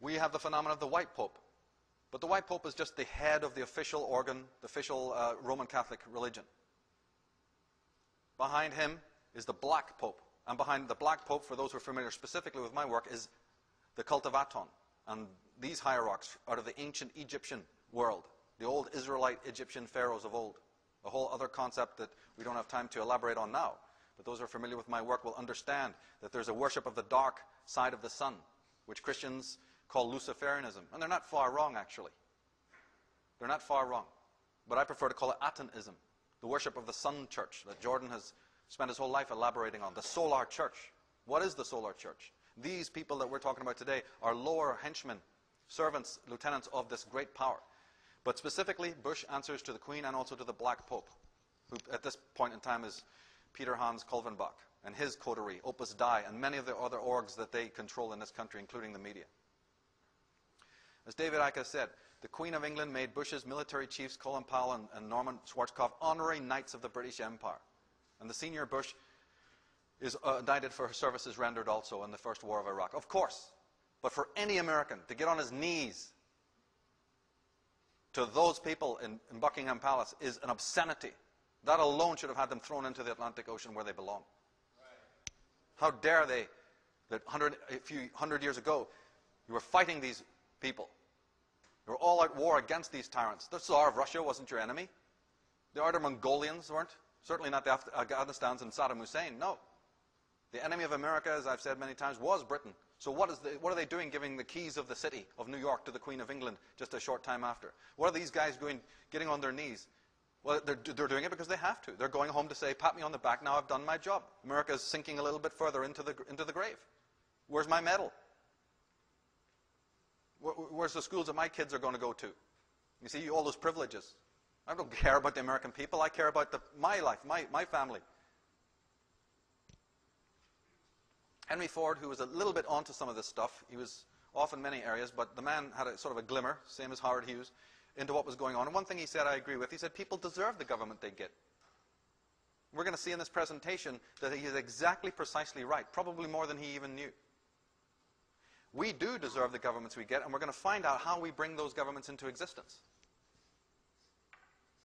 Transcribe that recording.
We have the phenomenon of the white pope. But the white pope is just the head of the official organ, the official Roman Catholic religion. Behind him is the black pope. And behind the black pope, for those who are familiar specifically with my work, is the cult of Aton. And these hierarchs out of the ancient Egyptian world, the old Israelite Egyptian pharaohs of old. A whole other concept that we don't have time to elaborate on now. But those who are familiar with my work will understand that there's a worship of the dark side of the sun, which Christians call Luciferianism. And they're not far wrong, actually. They're not far wrong. But I prefer to call it Atonism, the worship of the sun church that Jordan has spent his whole life elaborating on. The solar church. What is the solar church? These people that we're talking about today are lower henchmen, servants, lieutenants of this great power. But specifically, Bush answers to the Queen and also to the Black Pope, who at this point in time is Peter Hans Kolvenbach and his coterie, Opus Dei, and many of the other orgs that they control in this country, including the media. As David Icke said, the Queen of England made Bush's military chiefs, Colin Powell and Norman Schwarzkopf, honorary knights of the British Empire. And the senior Bush is indicted for her services rendered also in the First War of Iraq. Of course. But for any American to get on his knees to those people in Buckingham Palace is an obscenity. That alone should have had them thrown into the Atlantic Ocean where they belong. Right. How dare they, that a few hundred years ago, you were fighting these people. You were all at war against these tyrants. The Tsar of Russia wasn't your enemy. The Outer Mongolians weren't. Certainly not the Afghanistans and Saddam Hussein. No. The enemy of America, as I've said many times, was Britain. So what are they doing giving the keys of the city of New York to the Queen of England just a short time after? What are these guys doing, getting on their knees? Well, they're doing it because they have to. They're going home to say, pat me on the back, now I've done my job. America's sinking a little bit further into the grave. Where's my medal? Where's the schools that my kids are going to go to? You see, all those privileges. I don't care about the American people. I care about my life, my family. Henry Ford, who was a little bit onto some of this stuff, he was off in many areas, but the man had a sort of a glimmer, same as Howard Hughes, into what was going on. And one thing he said I agree with, he said people deserve the government they get. We're going to see in this presentation that he is exactly precisely right, probably more than he even knew. We do deserve the governments we get, and we're going to find out how we bring those governments into existence.